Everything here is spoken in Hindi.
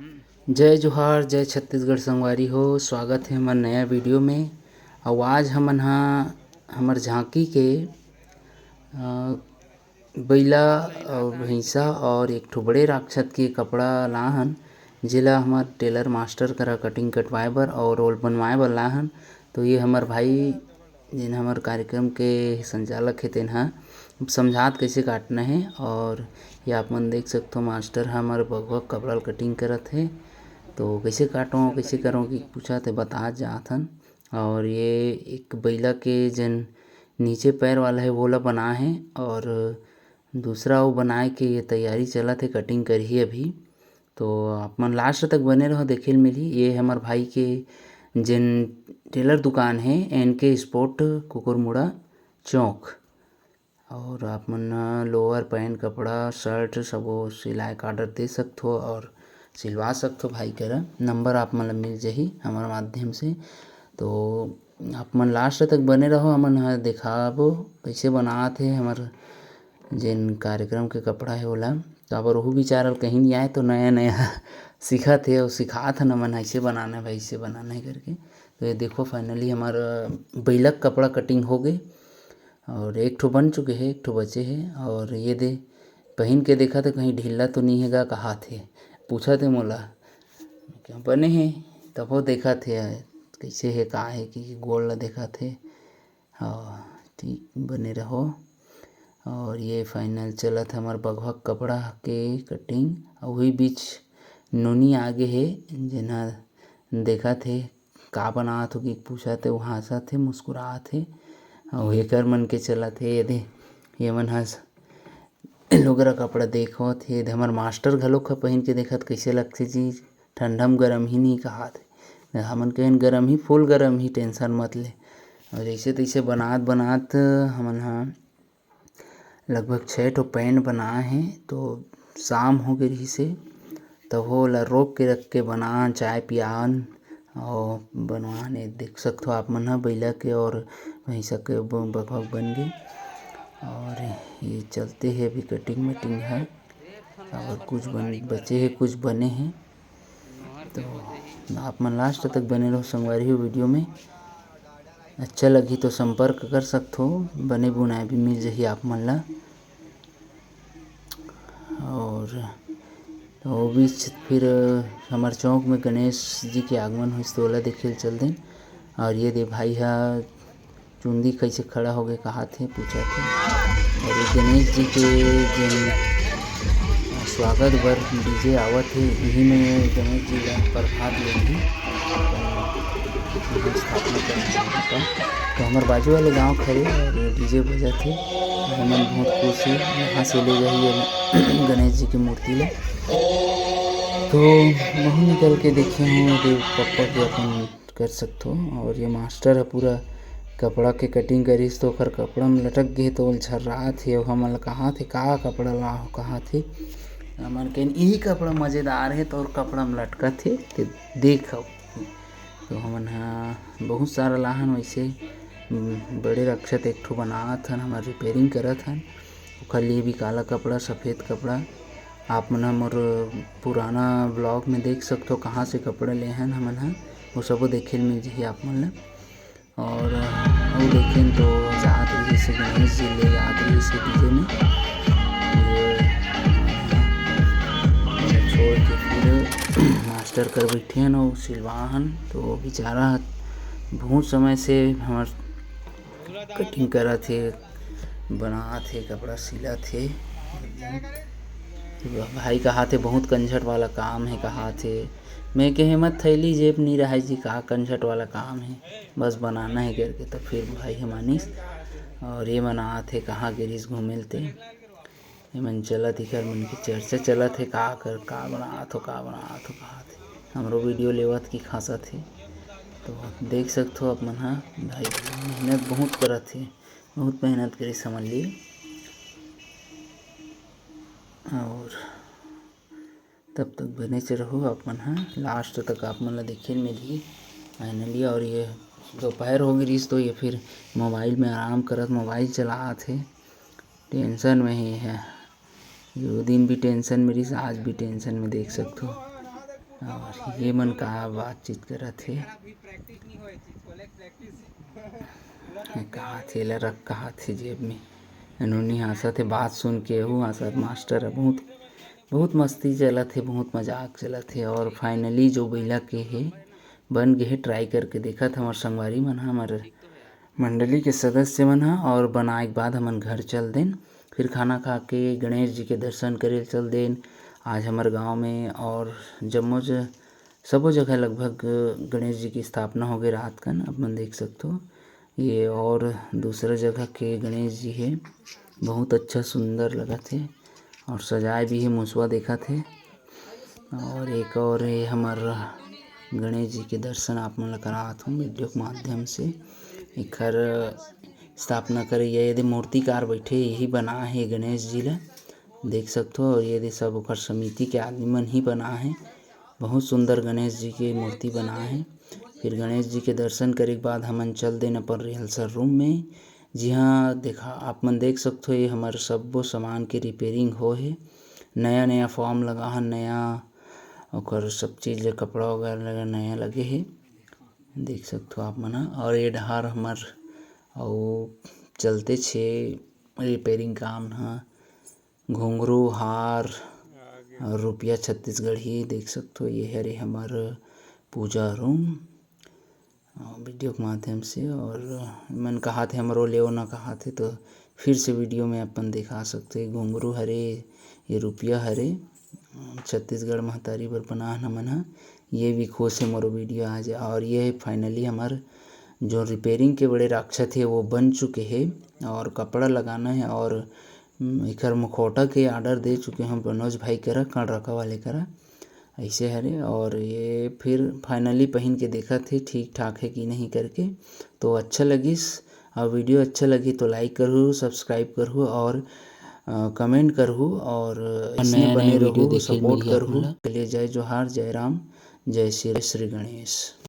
जय जोहार, जय छत्तीसगढ़ संगवारी हो। स्वागत है हमर नया वीडियो में। और आज हमन हमर झांकी के बइला और भैंसा और एक ठो बड़े राक्षस के कपड़ा लाहन, जेला हमर टेलर मास्टर करा कटिंग कटवाए बर और रोल बनवाए बर लाहन। तो ये हमर भाई जिन हमर कार्यक्रम के संचालक है तेन हा समझात कैसे काटना है। और ये आप मन देख सकते हो मास्टर हमर बगवा कपड़ा कटिंग करत है। तो कैसे काटो कैसे करो कि पूछा तो बता जात हन। और ये एक बैला के जन नीचे पैर वाला है वो ला बना है और दूसरा वो बनाए के ये तैयारी चलत है, कटिंग करही अभी। तो आप मन लास्ट तक बने रहो, देखे ल मिली। ये हमार भाई के जिन टेलर दुकान है NK स्पोर्ट कुकुरमुड़ा चौक। और आप मन लोअर पैंट कपड़ा शर्ट सबो सिलाई का ऑर्डर दे सकते हो और सिलवा सकते हो भाई करा। नंबर आप मन मिल जाही हमारे माध्यम से। तो आप मन लास्ट तक बने रहो, हमन दिखाबो कैसे बनात है हमार जिन कार्यक्रम के कपड़ा है ओला। काबर वहू बिचारा कहीं नहीं आए तो नया नया सीखत है और सिखात हन हमन ऐसे बनाना है भाई, ऐसे बनाना है करके। तो ये देखो फाइनली हमार बैलक कपड़ा कटिंग हो गए और एक ठो बन चुके हैं, एक ठो बचे हैं। और ये दे पहन के देखा तो कहीं ढीला तो नहीं हैगा, कहा थे पूछा थे मोला क्या बने हैं। तब वो देखा थे कैसे है का है कि गोल ला देखा थे। हाँ ठीक बने रहो। और ये फाइनल चलत हमार बघवा कपड़ा के कटिंग। और वही बीच नोनी आगे है जिन्हा देखा थे का बनात हो कि पूछा थे, वो हंसा थे मुस्कुरा थे और एकर मन के चला थे। ये मन हंस लोगरा कपड़ा देखो थे। हमार मास्टर घलोक पहन के देखत कैसे लगथे जी, ठंडम गरम ही नहीं कहा थे। हमन कहेन गरम ही, फुल गरम ही, टेंशन मत ले। और जैसे तैसे बनात हमन लगभग 6 ठो पैंट बनाए हैं। तो शाम हो गई रही से तब वो ला रोक के रख के बनान चाय पियान और बनवाने देख सकते हो आप मन बैला के और भैंसा के बघवा बन गए। और ये चलते हैं अभी कटिंग मटिंग है और कुछ बचे हैं, कुछ बने हैं। तो आप मन लास्ट तक बने रहो संगवारी हो वीडियो में। अच्छा लगी तो संपर्क कर सकते हो, बने बुनाए भी मिल जाही आप मन ला। और वो बीच फिर हमार चौक में गणेश जी के आगमन हुई तो ओला देखे चल दें। और ये दे भाई हा चुंदी कैसे खड़ा हो गए कहा थे पूछा थे। और ये गणेश जी के जन स्वागत बर डीजे आवत है, यही में गणेश जी का प्रभात लेगी स्थापना करना। तो हमारे बाजू वाले गांव खड़े और डीजे बजा थे। हमन बहुत खुश है, यहाँ से ले जाइए गणेश जी की मूर्ति ले। तो वहीं निकल के देखे हूँ देव पप्पा के अपन कर सकते हो। और ये मास्टर है पूरा कपड़ा के कटिंग करिस तो ओकर कपड़ा में लटक गए तो झर्रात है। हमन कहा थे का कपड़ा ला हो कहा थे, हमन के यही कपड़ा मज़ेदार है तो और कपड़ा में लटकत है कि देखो। तो हमन बहुत सारा लाहन वैसे बड़े रक्षत एक ठो बनात हन, हमार रिपेयरिंग करत हन। ओकर लिए भी काला कपड़ा सफ़ेद कपड़ा आप मन मोर पुराना ब्लॉग में देख सकते हो कहाँ से कपड़ा ले हन हमन वो सब देखे मिल जाही आप मन ला। और वो देखें तो जात रही से गणेश जी ले आत रही से डीजे में छोड़ के फिर मास्टर कर बैठे हन और सिलवाहन। तो बेचारा बहुत समय से हमार कटिंग करा थे, बना थे, कपड़ा सिला थे। भाई कहा थे बहुत कंझट वाला काम है कहा थे। मैं के हिम्मत थैली जेब नहीं रहा जी, कहा कंझट वाला काम है बस बनाना है करके। तो फिर भाई है मानिस और ये मना थे कहाँ गिरीश घूमेलते ये मन चलत ही कर मन की चर्चा चलत है का कर का बनात हो कहा थे। हमरो वीडियो लेवत की खासा थे। तो देख सकते हो आप मन भाई मेहनत बहुत करत थे, बहुत मेहनत करी समझ लिए। और तब तक बने से रहो आप मन लास्ट तक आप मन ला देखे मिलही फाइनली। और ये दोपहर हो गई तो ये फिर मोबाइल में आराम करत मोबाइल चला थे, टेंशन में ही है। ये दिन भी टेंशन में रही, आज भी टेंशन में देख सकते हो। और ये मन का बातचीत करत हे, कहा थे ला रख कहा थे जेब में। इन्होंने हंसत हे, बात सुन के हूँ हंसत मास्टर है। बहुत बहुत मस्ती चलत हे, बहुत मजाक चलत हे। और फाइनली जो बइला के हे बन गे हे, ट्राई करके देखत हमार संगवारी मन ह, हमार मंडली के सदस्य मन ह। और बनाए के बाद हमन घर चल देन, फिर खाना खा के गणेश जी के दर्शन करे चल देन। आज हमार गांव में और जम्मो सबो जगह लगभग गणेश जी की स्थापना हो गई रात कन। अब मन देख सकते हो ये, और दूसरा जगह के गणेश जी है, बहुत अच्छा सुंदर लगत है और सजाए भी है, मुसवा देखत है। और एक और है हमार गणेश जी के दर्शन आप मन ला करात हूँ वीडियो के माध्यम से। एकर स्थापना करे यदि मूर्तिकार बैठे यही बना है गणेश जी ला, देख सकते हो। और ये सब ओकर समिति के आदमी मन ही बना है, बहुत सुंदर गणेश जी की मूर्ति बना है। फिर गणेश जी के दर्शन करे के बाद हमन चल देन अपन रिहर्सल रूम में। जी हाँ, देखा आप मन देख सकते हो ये हमारे सब्बो सामान के रिपेयरिंग हो है। नया नया फॉर्म लगा है, नया और सब चीज़ कपड़ा वगैरह नया लगे है, देख सकते हो आप मन। और ये डहार हमार और चलते छे रिपेयरिंग काम ह, घुंघरू हार और रुपया छत्तीसगढ़ी, देख सकते हो। ये हरे हमार पूजा रूम वीडियो के माध्यम से। और मन कहा थे हमरो ले ना कहा थे, तो फिर से वीडियो में अपन दिखा सकते। घुंघरू हरे, ये रुपया हरे, छत्तीसगढ़ महतारी बर बना हमन ह। ये भी खुश है मोरो वीडियो आ जाए। और ये फाइनली हमार जो रिपेयरिंग के बड़े राक्षस है वो बन चुके हैं और कपड़ा लगाना है। और एकर मुखौटा के ऑर्डर दे चुके हैं मनोज भाई करा, कड़रका वाले करा, ऐसे हरे। और ये फिर फाइनली पहन के देखा थे ठीक ठाक है कि नहीं करके। तो अच्छा लगिस और वीडियो अच्छा लगी तो लाइक करूँ, सब्सक्राइब करूँ और कमेंट करूँ और इसमें बने रहूँ, सपोर्ट करूँ। चलिए जय जोहार, जय राम, जय श्री गणेश।